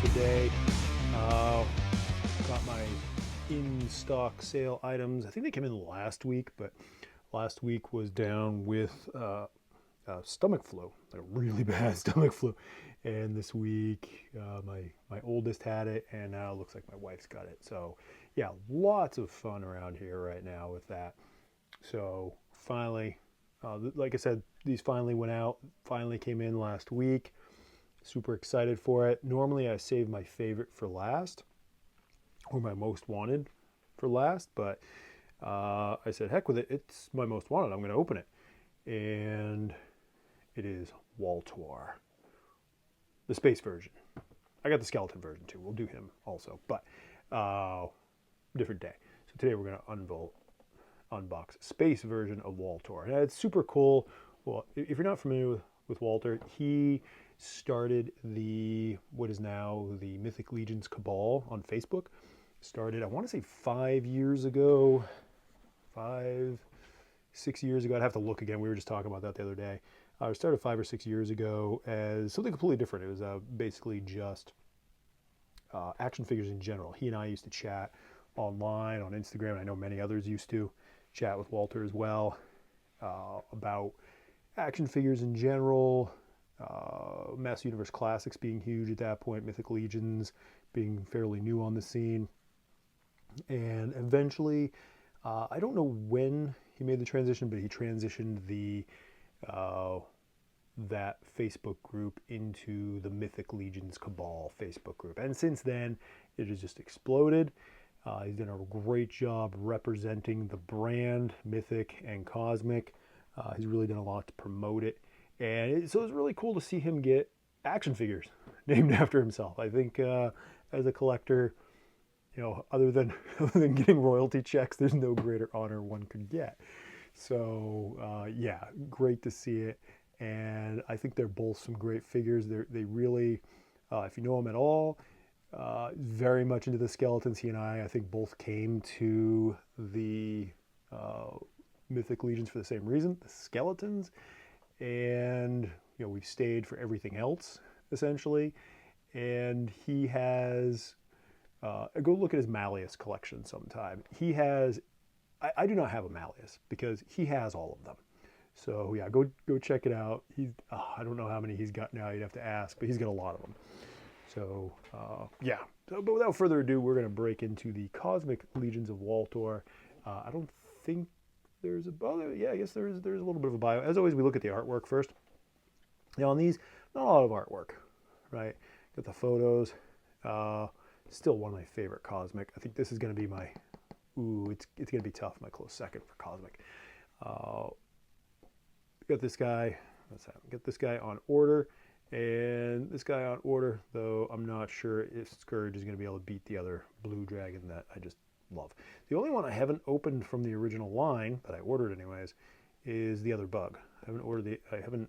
today. Got my in-stock sale items. I think they came in last week, but last week was down with stomach flu, like a really bad stomach flu. And this week, my oldest had it, and now it looks like my wife's got it. So yeah, lots of fun around here right now with that. So finally, like I said, these finally went out, finally came in last week. Super excited for it. Normally I save my favorite for last, or my most wanted for last, but I said, heck with it, it's my most wanted, I'm going to open it. And it is Wal-Torr, the space version. I got the skeleton version too, we'll do him also, but different day. So today we're going to unbox space version of Wal-Torr. And it's super cool. Well, if you're not familiar with Wal-Torr, he started what is now the Mythic Legions Cabal on Facebook. Started, I want to say 5 years ago, 6 years ago. I'd have to look again. We were just talking about that the other day. It started 5 or 6 years ago as something completely different. It was basically just action figures in general. He and I used to chat online on Instagram. I know many others used to chat with Wal-Torr as well about action figures in general. Master Universe Classics being huge at that point, Mythic Legions being fairly new on the scene. And eventually, I don't know when he made the transition, but he transitioned that Facebook group into the Mythic Legions Cabal Facebook group. And since then, it has just exploded. He's done a great job representing the brand, Mythic and Cosmic. He's really done a lot to promote it. And so it's really cool to see him get action figures named after himself. I think as a collector, you know, other than getting royalty checks, there's no greater honor one could get. So yeah, great to see it. And I think they're both some great figures. They really, if you know them at all, very much into the skeletons. He and I think both came to the Mythic Legions for the same reason, the skeletons. And you know, we've stayed for everything else essentially. And he has go look at his Malleus collection sometime. He has, I do not have a Malleus because he has all of them. So yeah, go check it out. I don't know how many he's got now, you'd have to ask, but he's got a lot of them. So yeah, but without further ado, we're going to break into the Cosmic Legions of Wal-Torr. I don't think there's I guess there's a little bit of a bio. As always, we look at the artwork first. Now on these, not a lot of artwork, right? Got the photos. Still one of my favorite Cosmic. I think this is going to be my, it's going to be tough, my close second for Cosmic. Got this guy, get this guy on order, and this guy on order, though I'm not sure if Scourge is going to be able to beat the other blue dragon that I just love. The only one I haven't opened from the original line, that I ordered anyways, is the other bug. I haven't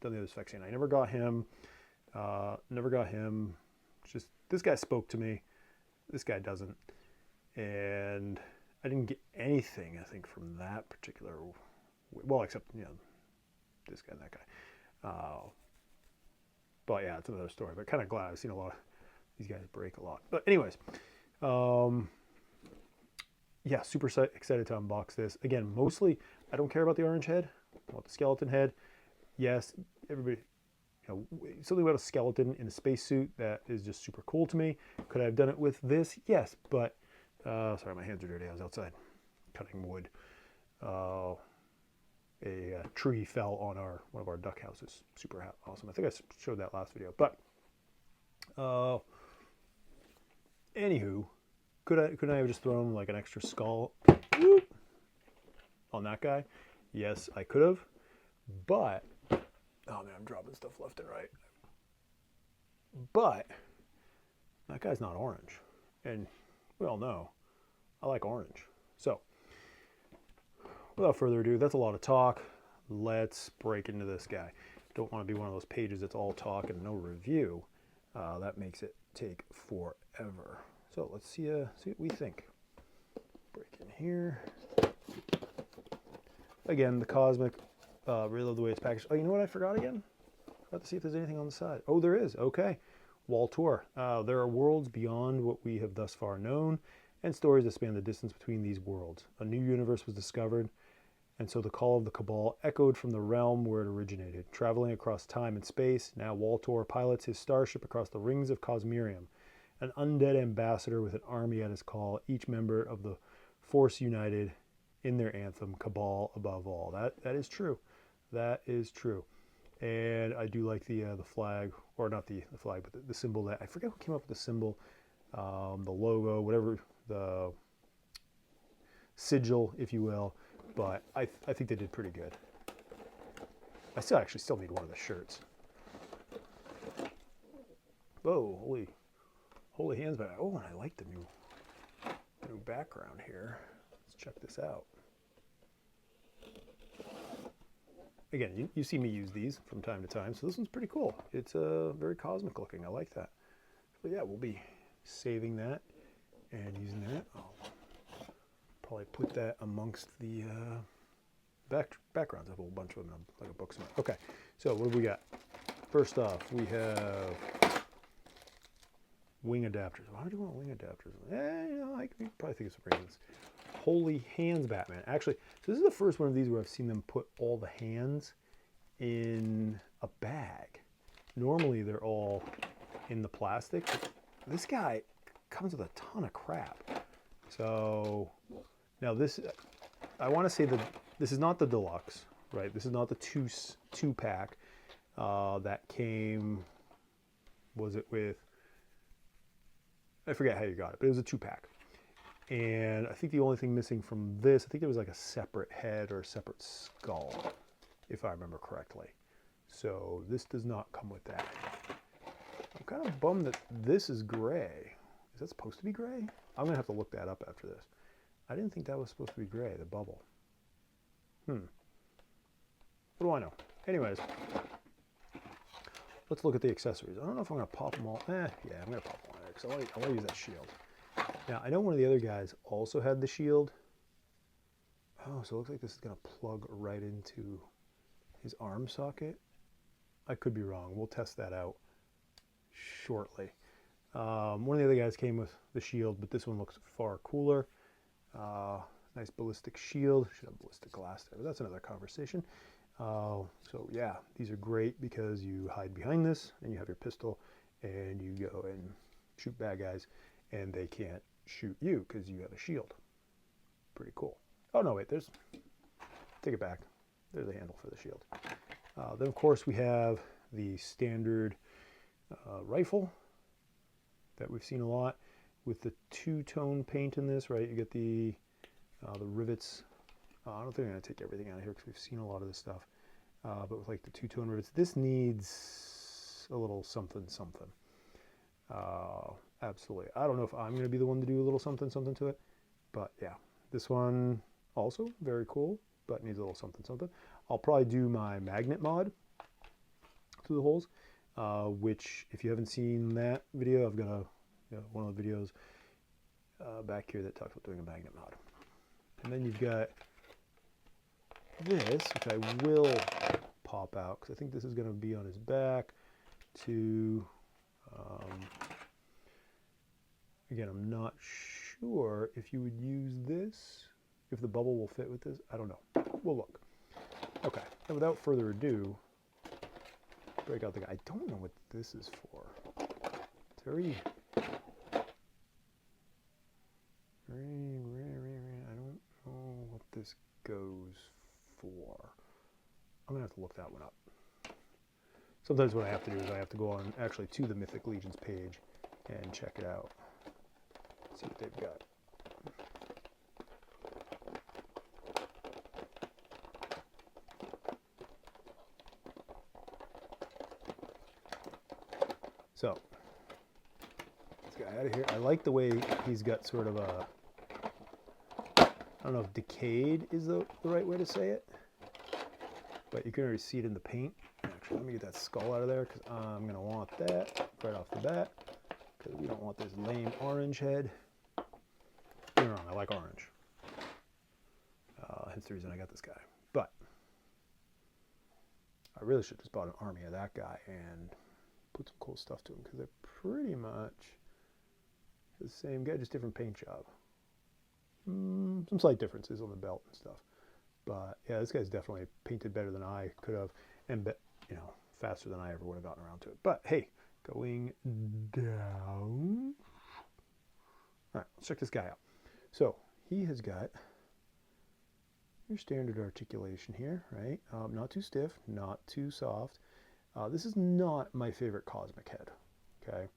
done the other Sphexian. I never got him. Just, this guy spoke to me. This guy doesn't. And I didn't get anything, I think, from that particular, well, except, you know, this guy and that guy. But yeah, it's another story. But kind of glad I've seen a lot of these guys break a lot. But anyways, yeah, super excited to unbox this. Again, mostly, I don't care about the orange head. I want the skeleton head. Yes, everybody, you know, something about a skeleton in a spacesuit that is just super cool to me. Could I have done it with this? Yes, but, sorry, my hands are dirty. I was outside cutting wood. A tree fell on one of our duck houses. Super awesome. I think I showed that last video. But, anywho, could I have just thrown like an extra skull on that guy? Yes, I could have. But, oh man, I'm dropping stuff left and right. But, that guy's not orange. And we all know, I like orange. So, without further ado, that's a lot of talk. Let's break into this guy. Don't want to be one of those pages that's all talk and no review. That makes it take forever. So let's see what we think. Break in here. Again, the Cosmic. Really love the way it's packaged. Oh, you know what I forgot again? Forgot to see if there's anything on the side. Oh, there is. Okay. Wal-Torr. There are worlds beyond what we have thus far known, and stories that span the distance between these worlds. A new universe was discovered, and so the call of the Cabal echoed from the realm where it originated. Traveling across time and space, now Wal-Torr pilots his starship across the rings of Cosmerium, an undead ambassador with an army at his call, each member of the Force united in their anthem, Cabal above all. That is true. That is true. And I do like the flag, or not the flag, but the symbol that, I forget who came up with the symbol, the logo, whatever, the sigil, if you will. But I think they did pretty good. I still need one of the shirts. Whoa, holy hands back. Oh, and I like the new background here. Let's check this out. Again, you see me use these from time to time, so this one's pretty cool. It's very cosmic looking. I like that. So yeah, we'll be saving that and using that. I'll probably put that amongst the backgrounds. I have a whole bunch of them, like a book. Okay, so what do we got? First off, we have wing adapters. Why do you want wing adapters? I could probably think of some reasons. Holy hands, Batman. Actually, so this is the first one of these where I've seen them put all the hands in a bag. Normally they're all in the plastic. This guy comes with a ton of crap. So now this, I want to say that this is not the deluxe, right? This is not the two pack that came, was it with, I forget how you got it, but it was a 2-pack. And I think the only thing missing from this, I think there was like a separate head or a separate skull, if I remember correctly. So this does not come with that. I'm kind of bummed that this is gray. Is that supposed to be gray? I'm gonna have to look that up after this. I didn't think that was supposed to be gray, the bubble. What do I know? Anyways, let's look at the accessories. I don't know if I'm gonna pop them all. Yeah, I'm gonna pop them all there because I want to use that shield. Now, I know one of the other guys also had the shield. Oh, so it looks like this is going to plug right into his arm socket. I could be wrong. We'll test that out shortly. One of the other guys came with the shield, but this one looks far cooler. Nice ballistic shield. Should have ballistic glass there, but that's another conversation. So yeah, these are great because you hide behind this and you have your pistol and you go and shoot bad guys and they can't shoot you because you have a shield. Pretty cool. Oh no, wait, take it back. There's a handle for the shield. Then of course we have the standard rifle that we've seen a lot with the two-tone paint in this, right? You get the rivets. I don't think I'm gonna take everything out of here because we've seen a lot of this stuff. But with like the two-tone rivets, this needs a little something. Absolutely. I don't know if I'm going to be the one to do a little something to it, but yeah, this one also very cool, but needs a little something. I'll probably do my magnet mod through the holes, which if you haven't seen that video, I've got one of the videos back here that talks about doing a magnet mod. And then you've got this, which I will pop out because I think this is going to be on his back to again, I'm not sure if you would use this, if the bubble will fit with this. I don't know. We'll look. Okay, and without further ado, break out the guy. I don't know what this is for. It's very, I don't know what this goes for. I'm going to have to look that one up. Sometimes what I have to do is I have to go on actually to the Mythic Legions page and check it out. See what they've got. So, let's get out of here. I like the way he's got sort of a, I don't know if decayed is the right way to say it, but you can already see it in the paint. Actually, let me get that skull out of there because I'm going to want that right off the bat because we don't want this lame orange head. Don't get me wrong, I like orange. Hence the reason I got this guy. But I really should have just bought an army of that guy and put some cool stuff to them because they're pretty much the same guy, just different paint job. Some slight differences on the belt and stuff. But yeah, this guy's definitely painted better than I could have, and you know, faster than I ever would have gotten around to it. But hey, going down. All right, let's check this guy out. So he has got your standard articulation here, right? Not too stiff, not too soft. This is not my favorite cosmic head, okay?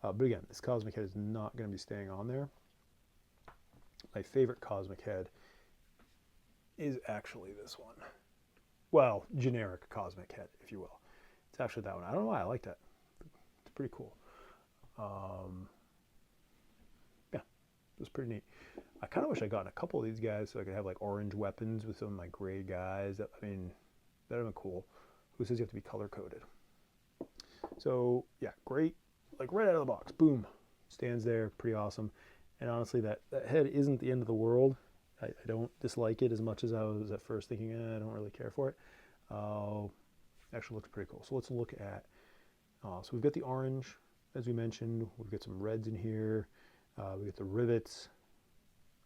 But again, this cosmic head is not going to be staying on there. My favorite cosmic head is actually this one. Well, generic cosmic head, if you will. It's actually that one. I don't know why I like that. It's pretty cool. Yeah, it was pretty neat. I kind of wish I got a couple of these guys so I could have like orange weapons with some of my gray guys. I mean, that would have been cool. Who says you have to be color coded? So yeah, great. Like right out of the box, boom, stands there, pretty awesome. And honestly, that head isn't the end of the world. I don't dislike it as much as I was at first thinking, I don't really care for it. Actually looks pretty cool. So let's look at, so we've got the orange, as we mentioned. We've got some reds in here. We got the rivets.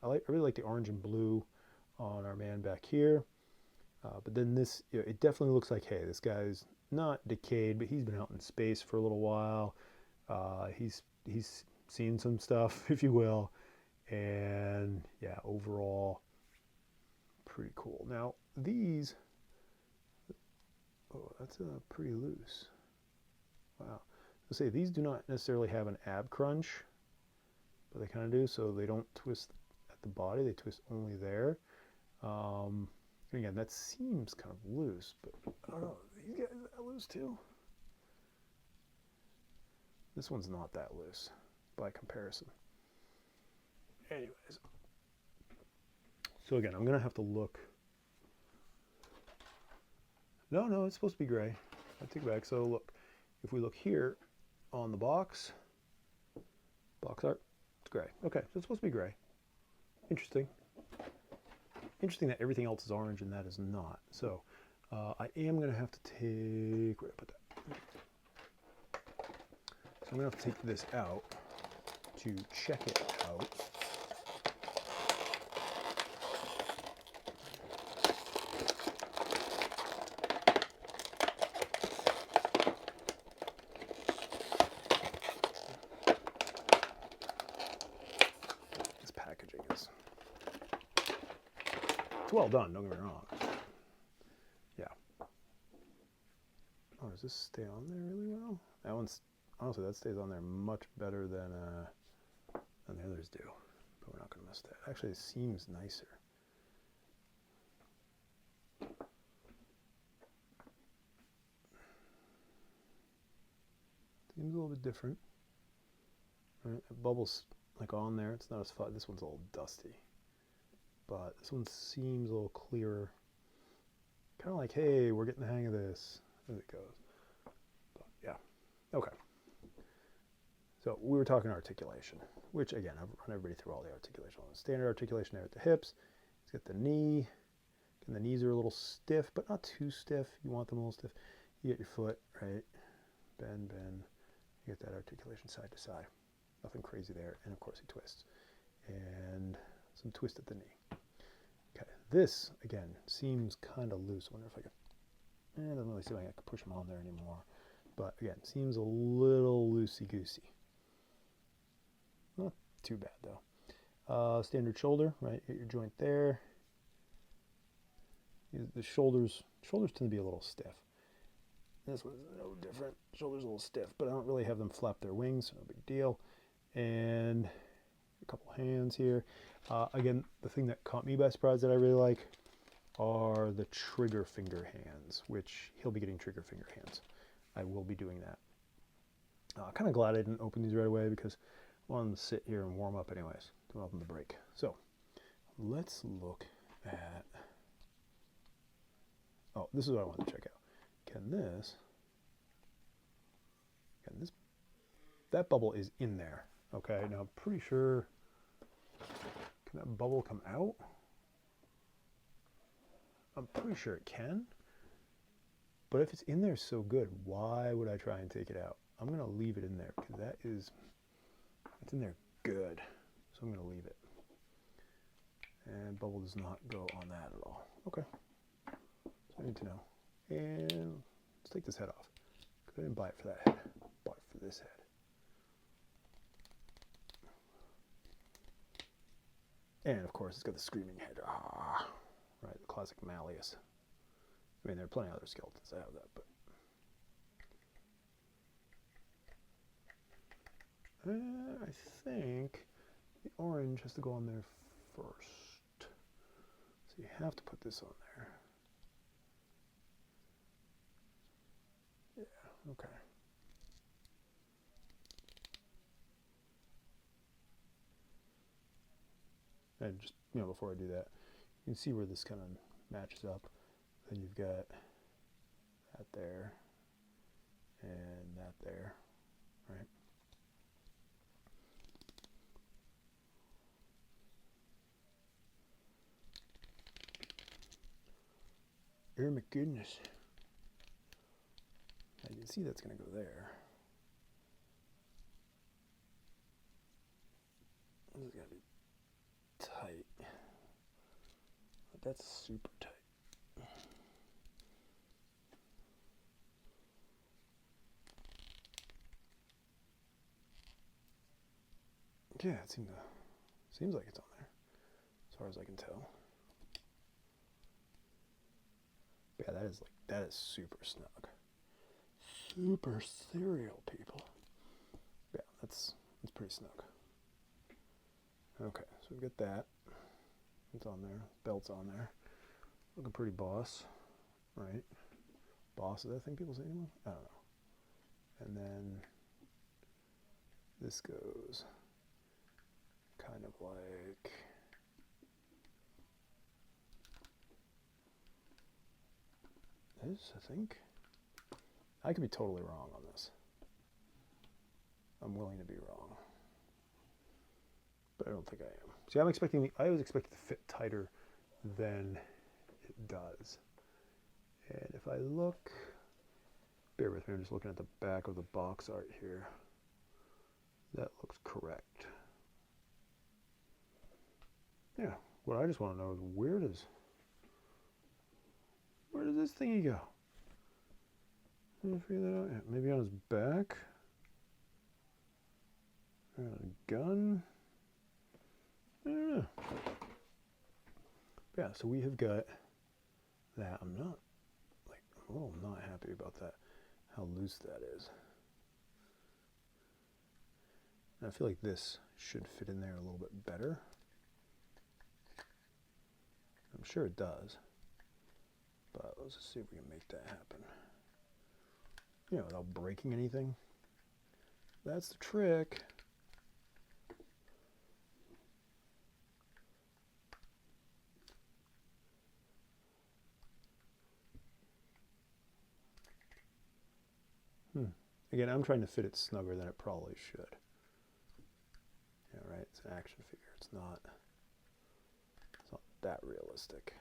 I really like the orange and blue on our man back here. But then this, you know, it definitely looks like, hey, this guy's not decayed, but he's been out in space for a little while. He's seen some stuff, if you will. And yeah, overall, pretty cool. Now these, oh, that's pretty loose. Wow. I'll say these do not necessarily have an ab crunch, but they kind of do. So they don't twist at the body; they twist only there. And again, that seems kind of loose, but I don't know. These guys are that loose too. This one's not that loose by comparison. Anyways, so again, I'm gonna have to look. No, it's supposed to be gray. I take it back. So look, if we look here on the box art, it's gray. Okay, so it's supposed to be gray. Interesting. Interesting that everything else is orange and that is not. So I am gonna have to take. Where did I put that? So I'm gonna have to take this out to check it out. It's well done, don't get me wrong. Yeah. Oh, does this stay on there really well? That one's, honestly, that stays on there much better than the others do. But we're not going to miss that. Actually, it seems nicer. Seems a little bit different. Right? It bubbles like on there. It's not as fun. This one's a little dusty. But this one seems a little clearer. Kind of like, hey, we're getting the hang of this as it goes. But yeah, okay. So we were talking articulation, which again, I've run everybody through all the articulation. Standard articulation there at the hips. Let's get the knee. And the knees are a little stiff, but not too stiff. You want them a little stiff. You get your foot, right? Bend, bend. You get that articulation side to side. Nothing crazy there. And of course he twists. And some twist at the knee. Okay, this again seems kind of loose. I wonder if I could. It doesn't really seem like I could push them on there anymore. But again, seems a little loosey-goosey. Not too bad though. Standard shoulder, right? Hit your joint there. The shoulders tend to be a little stiff. This one's no different. Shoulders a little stiff, but I don't really have them flap their wings, so no big deal. And a couple hands here. Again, the thing that caught me by surprise that I really like are the trigger finger hands, which he'll be getting trigger finger hands. I will be doing that. Kind of glad I didn't open these right away because I wanted them to sit here and warm up anyways. Don't open the break. So let's look at, oh, this is what I wanted to check out. That bubble is in there. Okay, now I'm pretty sure, can that bubble come out? I'm pretty sure it can. But if it's in there so good, why would I try and take it out? I'm going to leave it in there because it's in there good. So I'm going to leave it. And bubble does not go on that at all. Okay. So I need to know. And let's take this head off. I didn't buy it for that head. I bought it for this head. And of course, it's got the screaming head. Ah, right, the classic Malleus. I mean, there are plenty of other skeletons that have that, but I think the orange has to go on there first. So you have to put this on there. Yeah, okay. And just, before I do that, you can see where this kind of matches up. Then you've got that there and that there, right? Oh my goodness. Now you can see that's going to go there. This is going to be tight. But that's super tight. Yeah, it seems like it's on there, as far as I can tell. But yeah, that is super snug. Super serial, people. Yeah, that's pretty snug. Okay, so we've got that. It's on there. Belt's on there. Looking pretty boss, right? Boss is that a thing people say anymore? I don't know. And then this goes kind of like this, I think. I could be totally wrong on this. I'm willing to be wrong. But I don't think I am. See, I always expected to fit tighter than it does. And if I look, bear with me, I'm just looking at the back of the box art here. That looks correct. Yeah, what I just want to know is where does this thingy go? Can I figure that out? Yeah, maybe on his back? A gun? I don't know. Yeah, so we have got that. I'm a little not happy about that, how loose that is. And I feel like this should fit in there a little bit better. I'm sure it does. But let's just see if we can make that happen. Without breaking anything. That's the trick. Again, I'm trying to fit it snugger than it probably should. Yeah, right, it's an action figure. It's not that realistic.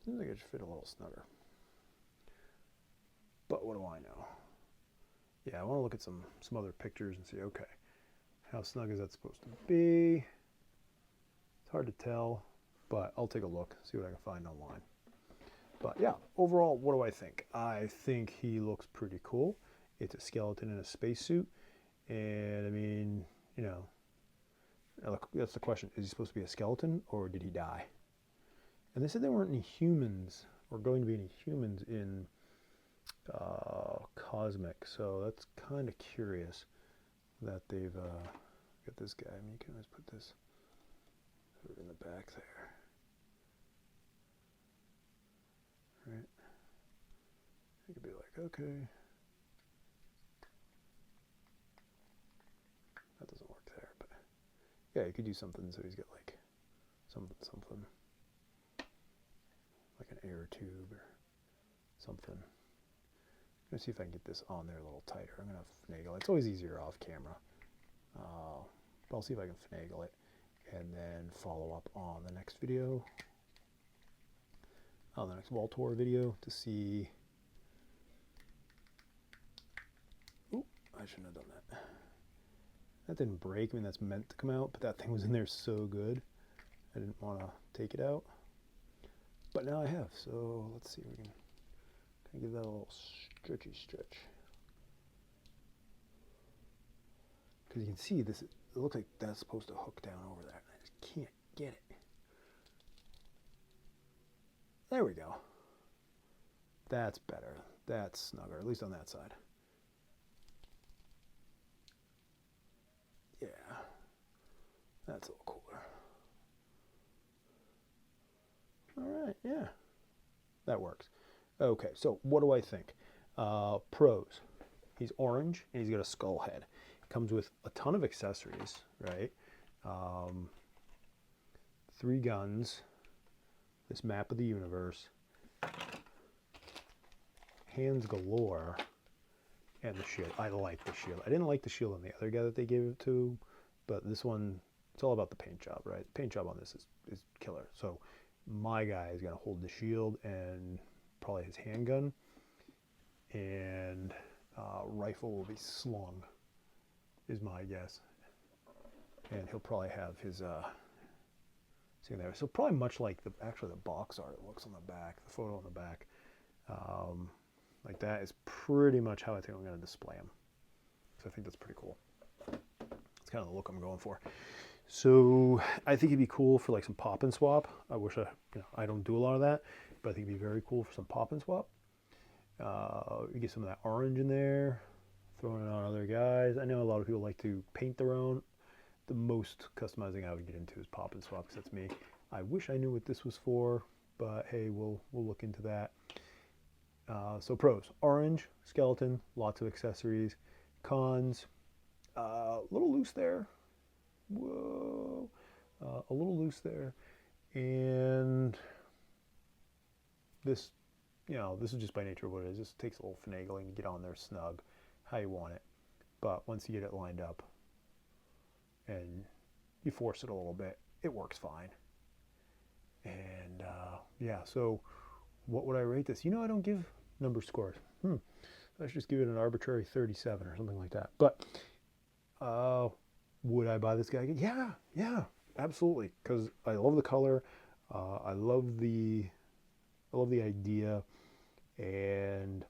Seems like it should fit a little snugger. But what do I know? Yeah, I want to look at some other pictures and see, okay, how snug is that supposed to be? It's hard to tell, but I'll take a look, see what I can find online. But yeah, overall, what do I think? I think he looks pretty cool. It's a skeleton in a spacesuit. And I mean, that's the question. Is he supposed to be a skeleton or did he die? And they said there weren't any humans or going to be any humans in Cosmic. So that's kind of curious that they've got this guy. I mean, you can always put this sort of in the back there. Right? You could be like, okay. That doesn't work there, but yeah, you could do something so he's got like something like an air tube or something. I'm gonna see if I can get this on there a little tighter. I'm gonna finagle. It's always easier off camera. but I'll see if I can finagle it and then follow up on the next video, on the next Wal-Torr video to see. Oop, I shouldn't have done that. That didn't break. I mean, that's meant to come out, but that thing was in there so good. I didn't want to take it out. But now I have, so let's see if we can give that a little stretchy stretch. Because you can see this, it looks like that's supposed to hook down over there. I just can't get it. There we go. That's better. That's snugger, at least on that side. Yeah, that's a little cooler. All right, yeah, that works. Okay, so what do I think? Pros. He's orange and he's got a skull head. Comes with a ton of accessories, right? 3 guns, this map of the universe, hands galore, and the shield. I like the shield. I didn't like the shield on the other guy that they gave it to, but this one, it's all about the paint job, right? The paint job on this is killer. So my guy is going to hold the shield and probably his handgun, and rifle will be slung, is my guess. And he'll probably have his see there. So probably much like actually the box art looks on the back, the photo on the back. Like that is pretty much how I think I'm going to display him. So I think that's pretty cool. It's kind of the look I'm going for. So I think it'd be cool for like some pop and swap. I wish I don't do a lot of that, but I think it'd be very cool for some pop and swap. You get some of that orange in there, throwing it on other guys. I know a lot of people like to paint their own. The most customizing I would get into is pop and swap, because that's me. I wish I knew what this was for, but hey, we'll look into that. So pros: orange, skeleton, lots of accessories. Cons: a little loose there. Whoa, a little loose there. And this, this is just by nature of what it is. This takes a little finagling to get on there snug, how you want it. But once you get it lined up and you force it a little bit, it works fine. And yeah, so what would I rate this? I don't give number scores. I should just give it an arbitrary 37 or something like that. But would I buy this guy again? Yeah, absolutely. Because I love the color. I love the idea, and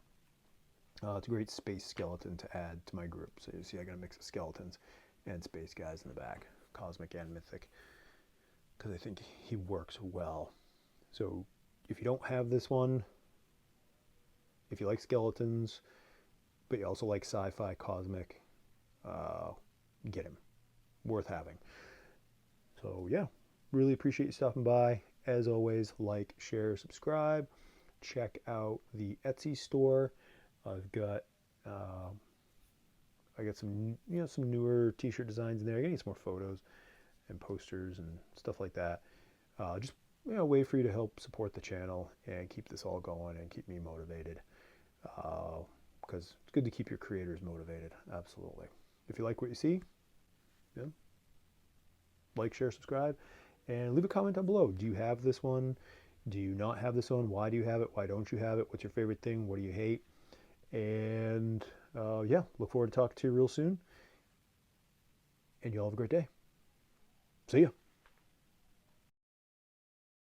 it's a great space skeleton to add to my group. So you see, I got a mix of skeletons and space guys in the back, cosmic and mythic, because I think he works well. So if you don't have this one, if you like skeletons, but you also like sci-fi, cosmic, get him. Worth having. So yeah, really appreciate you stopping by. As always, like, share, subscribe. Check out the Etsy store. I've got some some newer t-shirt designs in there. I got some more photos and posters and stuff like that. Just a way for you to help support the channel and keep this all going and keep me motivated. Because it's good to keep your creators motivated. Absolutely. If you like what you see, like, share, subscribe, and leave a comment down below. Do you have this one? Do you not have this one? Why do you have it? Why don't you have it? What's your favorite thing? What do you hate? And yeah, look forward to talking to you real soon. And you all have a great day. See ya.